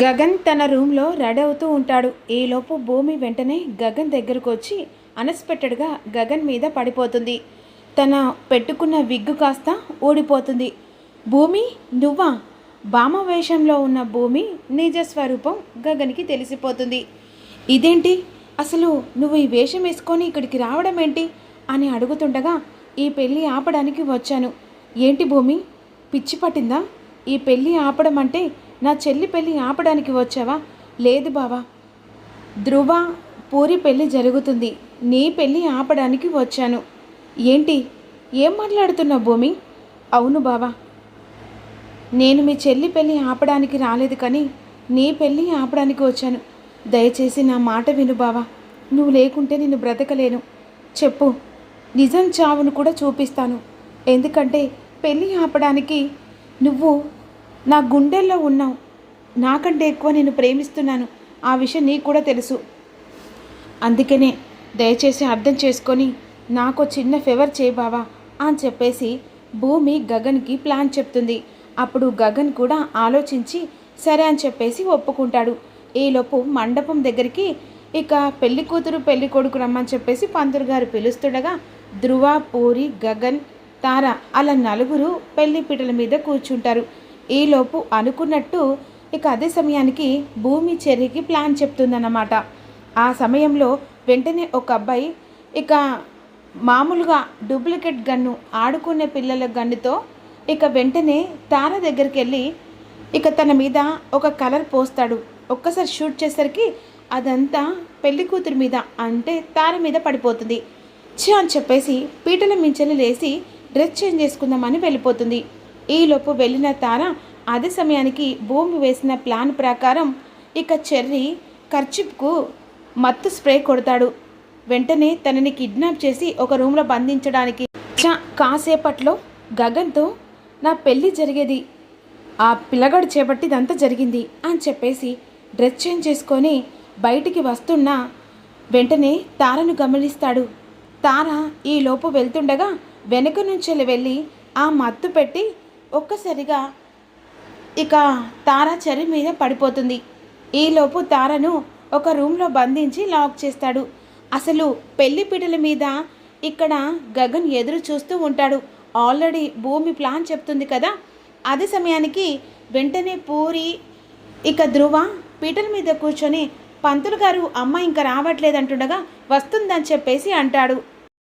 గగన్ తన రూమ్లో రెడీ అవుతూ ఉంటాడు. ఈలోపు భూమి వెంటనే గగన్ దగ్గరకు వచ్చి అన్ఎక్స్పెక్టెడ్గా గగన్ మీద పడిపోతుంది. తన పెట్టుకున్న విగ్గు కాస్త ఊడిపోతుంది. భూమి నువ్వా? భామ వేషంలో ఉన్న భూమి నిజ స్వరూపం గగన్కి తెలిసిపోతుంది. ఇదేంటి, అసలు నువ్వు ఈ వేషం వేసుకొని ఇక్కడికి రావడం ఏంటి అని అడుగుతుండగా, ఈ పెళ్ళి ఆపడానికి వచ్చాను. ఏంటి భూమి, పిచ్చి పట్టిందా? ఈ పెళ్ళి ఆపడం అంటే నా చెల్లి పెళ్ళి ఆపడానికి వచ్చావా? లేదు బావా, ధ్రువ పూరి పెళ్ళి జరుగుతుంది, నీ పెళ్ళి ఆపడానికి వచ్చాను. ఏంటి, ఏం మాట్లాడుతున్నావు భూమి? అవును బావా, నేను మీ చెల్లి పెళ్ళి ఆపడానికి రాలేదు, కానీ నీ పెళ్ళి ఆపడానికి వచ్చాను. దయచేసి నా మాట విను బావా, నువ్వు లేకుంటే నేను బ్రతకలేను. చెప్పు, నిజం చావును కూడా చూపిస్తాను. ఎందుకంటే పెళ్ళి ఆపడానికి నువ్వు నా గుండెల్లో ఉన్నావు. నాకంటే ఎక్కువ నేను ప్రేమిస్తున్నాను, ఆ విషయం నీకు కూడా తెలుసు. అందుకనే దయచేసి అర్థం చేసుకొని నాకు చిన్న ఫేవర్ చేయి బావా అని చెప్పేసి భూమి గగన్కి ప్లాన్ చెప్తుంది. అప్పుడు గగన్ కూడా ఆలోచించి సరే అని చెప్పేసి ఒప్పుకుంటాడు. ఈలోపు మండపం దగ్గరికి ఇక పెళ్లి కూతురు పెళ్లి కొడుకు రమ్మని చెప్పేసి పంతులు గారు పిలుస్తుండగా ధ్రువ, పూరి, గగన్, తార అలా నలుగురు పెళ్లి పీటల మీద కూర్చుంటారు. ఈలోపు అనుకున్నట్టు ఇక అదే సమయానికి భూమి చెర్రికి ప్లాన్ చెప్తుందన్నమాట. ఆ సమయంలో వెంటనే ఒక అబ్బాయి ఇక మామూలుగా డూప్లికేట్ గన్ను, ఆడుకునే పిల్లల గన్నుతో ఇక వెంటనే తార దగ్గరికి వెళ్ళి ఇక తన మీద ఒక కలర్ పోస్తాడు. ఒక్కసారి షూట్ చేసరికి అదంతా పెళ్లి కూతురు మీద అంటే తార మీద పడిపోతుంది. అని చెప్పేసి పీటల మించెలు లేసి డ్రెస్ చేంజ్ చేసుకుందామని వెళ్ళిపోతుంది. ఈలోపు వెళ్ళిన తార అదే సమయానికి భూమి వేసిన ప్లాన్ ప్రకారం ఇక చెర్రీ కర్చిప్కు మత్తు స్ప్రే కొడతాడు. వెంటనే తనని కిడ్నాప్ చేసి ఒక రూమ్లో బంధించడానికి కాసేపట్లో గగన్తో నా పెళ్ళి జరిగేది, ఆ పిల్లగాడు చేపట్టి ఇదంతా జరిగింది అని చెప్పేసి డ్రెస్ చేంజ్ చేసుకొని బయటికి వస్తున్న వెంటనే తారను గమనిస్తాడు. తార ఈలోపు వెళ్తుండగా వెనక నుంచి వెళ్ళి ఆ మత్తు పెట్టి ఒక్కసారిగా ఇక తార చెర్రీ మీద పడిపోతుంది. ఈలోపు తారను ఒక రూమ్లో బంధించి లాక్ చేస్తాడు. అసలు పెళ్లి పీటల మీద ఇక్కడ గగన్ ఎదురు చూస్తూ ఉంటాడు. ఆల్రెడీ భూమి ప్లాన్ చెప్తుంది కదా. అదే సమయానికి వెంటనే పూరి ఇక ధ్రువ పీటల మీద కూర్చొని పంతులు గారు అమ్మ ఇంకా రావట్లేదంటుండగా వస్తుందని చెప్పేసి అంటాడు.